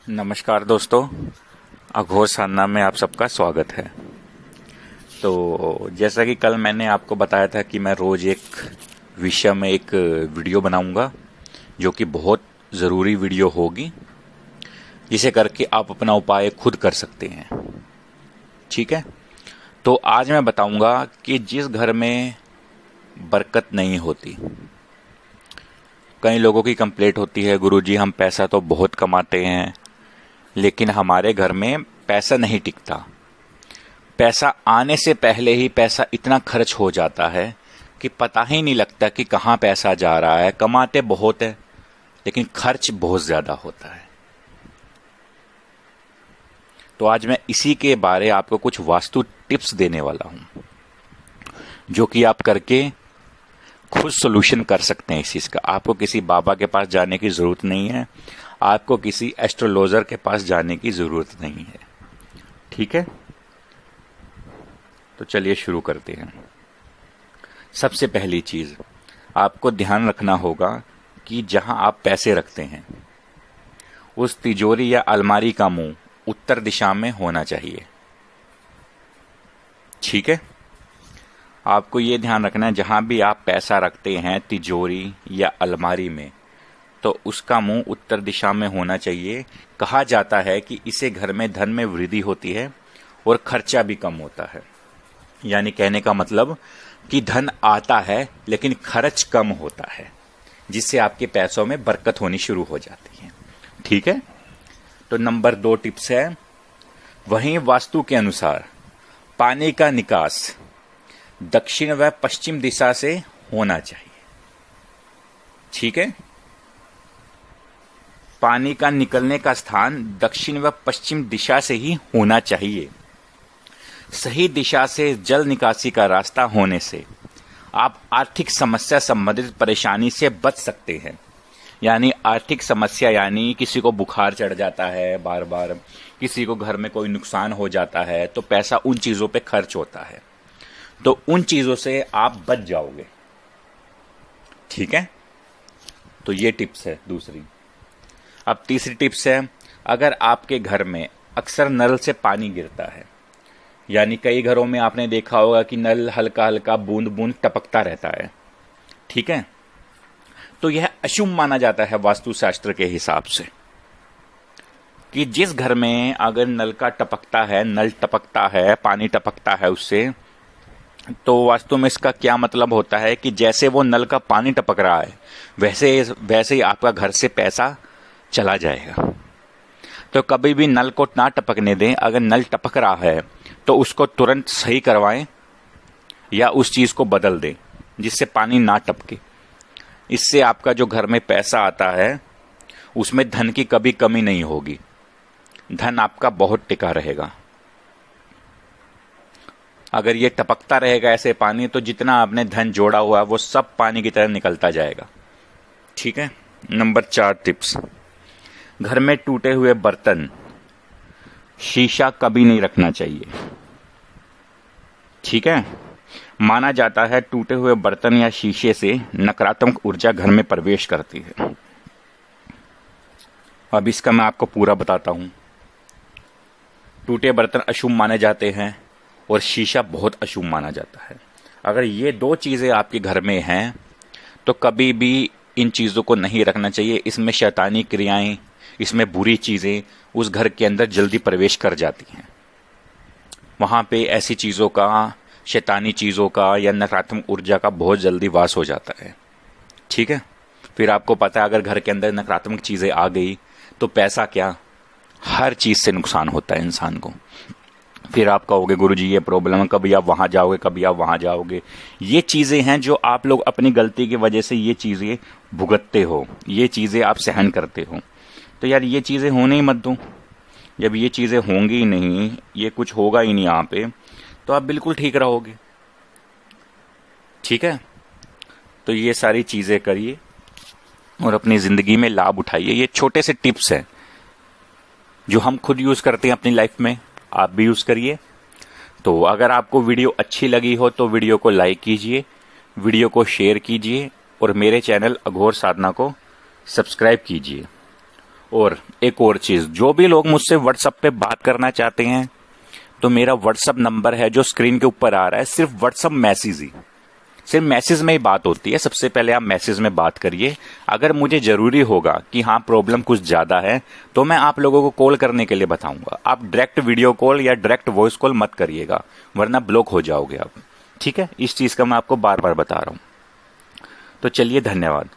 नमस्कार दोस्तों, अघोर साधना में आप सबका स्वागत है। तो जैसा कि कल मैंने आपको बताया था कि मैं रोज़ एक विषय में एक वीडियो बनाऊंगा जो कि बहुत ज़रूरी वीडियो होगी, जिसे करके आप अपना उपाय खुद कर सकते हैं। ठीक है, तो आज मैं बताऊंगा कि जिस घर में बरकत नहीं होती, कई लोगों की कंप्लेंट होती है, गुरुजी हम पैसा तो बहुत कमाते हैं लेकिन हमारे घर में पैसा नहीं टिकता। पैसा आने से पहले ही पैसा इतना खर्च हो जाता है कि पता ही नहीं लगता कि कहाँ पैसा जा रहा है। कमाते बहुत है लेकिन खर्च बहुत ज़्यादा होता है। तो आज मैं इसी के बारे आपको कुछ वास्तु टिप्स देने वाला हूँ जो कि आप करके खुद सोल्यूशन कर सकते हैं इस चीज़ का। आपको किसी बाबा के पास जाने की ज़रूरत नहीं है, आपको किसी एस्ट्रोलॉजर के पास जाने की ज़रूरत नहीं है। ठीक है, तो चलिए शुरू करते हैं। सबसे पहली चीज़ आपको ध्यान रखना होगा कि जहां आप पैसे रखते हैं उस तिजोरी या अलमारी का मुंह उत्तर दिशा में होना चाहिए। ठीक है, आपको ये ध्यान रखना है जहां भी आप पैसा रखते हैं तिजोरी या अलमारी में, तो उसका मुंह उत्तर दिशा में होना चाहिए। कहा जाता है कि इसे घर में धन में वृद्धि होती है और खर्चा भी कम होता है। यानी कहने का मतलब कि धन आता है लेकिन खर्च कम होता है, जिससे आपके पैसों में बरकत होनी शुरू हो जाती है। ठीक है, तो नंबर 2 टिप्स है, वहीं वास्तु के अनुसार पानी का निकास दक्षिण व पश्चिम दिशा से होना चाहिए। ठीक है, पानी का निकलने का स्थान दक्षिण व पश्चिम दिशा से ही होना चाहिए। सही दिशा से जल निकासी का रास्ता होने से आप आर्थिक समस्या संबंधित परेशानी से बच सकते हैं। यानी आर्थिक समस्या यानी किसी को बुखार चढ़ जाता है बार बार, किसी को घर में कोई नुकसान हो जाता है तो पैसा उन चीज़ों पे खर्च होता है, तो उन चीज़ों से आप बच जाओगे। ठीक है, तो ये टिप्स है दूसरी। अब तीसरी टिप्स है, अगर आपके घर में अक्सर नल से पानी गिरता है, यानी कई घरों में आपने देखा होगा कि नल हल्का हल्का बूंद बूंद टपकता रहता है। ठीक है, तो यह अशुभ माना जाता है वास्तुशास्त्र के हिसाब से कि जिस घर में अगर नल टपकता है, पानी टपकता है उससे, तो वास्तव में इसका क्या मतलब होता है कि जैसे वो नल का पानी टपक रहा है वैसे ही आपका घर से पैसा चला जाएगा। तो कभी भी नल को ना टपकने दें। अगर नल टपक रहा है तो उसको तुरंत सही करवाएं या उस चीज़ को बदल दें जिससे पानी ना टपके। इससे आपका जो घर में पैसा आता है उसमें धन की कभी कमी नहीं होगी, धन आपका बहुत टिका रहेगा। अगर ये टपकता रहेगा ऐसे पानी, तो जितना आपने धन जोड़ा हुआ है वो सब पानी की तरह निकलता जाएगा। ठीक है, नंबर 4 टिप्स, घर में टूटे हुए बर्तन, शीशा कभी नहीं रखना चाहिए। ठीक है, माना जाता है टूटे हुए बर्तन या शीशे से नकारात्मक ऊर्जा घर में प्रवेश करती है। अब इसका मैं आपको पूरा बताता हूं। टूटे बर्तन अशुभ माने जाते हैं और शीशा बहुत अशुभ माना जाता है। अगर ये 2 चीजें आपके घर में हैं तो कभी भी इन चीजों को नहीं रखना चाहिए। इसमें शैतानी क्रियाएं, इसमें बुरी चीजें उस घर के अंदर जल्दी प्रवेश कर जाती हैं। वहां पे ऐसी चीजों का, शैतानी चीजों का या नकारात्मक ऊर्जा का बहुत जल्दी वास हो जाता है। ठीक है, फिर आपको पता है अगर घर के अंदर नकारात्मक चीजें आ गई तो पैसा क्या, हर चीज से नुकसान होता है इंसान को। फिर आप कहोगे गुरुजी ये प्रॉब्लम है, कभी आप वहां जाओगे कभी आप वहां जाओगे। ये चीजें हैं जो आप लोग अपनी गलती की वजह से ये चीजें भुगतते हो, ये चीजें आप सहन करते हो। तो यार ये चीजें होने ही मत दो। जब ये चीजें होंगी ही नहीं, ये कुछ होगा ही नहीं यहाँ पे, तो आप बिल्कुल ठीक रहोगे। ठीक है, तो ये सारी चीजें करिए और अपनी जिंदगी में लाभ उठाइए। ये छोटे से टिप्स हैं जो हम खुद यूज करते हैं अपनी लाइफ में, आप भी यूज करिए। तो अगर आपको वीडियो अच्छी लगी हो तो वीडियो को लाइक कीजिए, वीडियो को शेयर कीजिए और मेरे चैनल अघोर साधना को सब्सक्राइब कीजिए। और एक और चीज, जो भी लोग मुझसे व्हाट्सएप पे बात करना चाहते हैं तो मेरा व्हाट्सएप नंबर है जो स्क्रीन के ऊपर आ रहा है, सिर्फ व्हाट्सएप मैसेज ही, सिर्फ मैसेज में ही बात होती है। सबसे पहले आप मैसेज में बात करिए। अगर मुझे जरूरी होगा कि हाँ प्रॉब्लम कुछ ज्यादा है तो मैं आप लोगों को कॉल करने के लिए बताऊंगा। आप डायरेक्ट वीडियो कॉल या डायरेक्ट वॉइस कॉल मत करिएगा, वरना ब्लॉक हो जाओगे आप। ठीक है, इस चीज का मैं आपको बार बार बता रहा हूं। तो चलिए, धन्यवाद।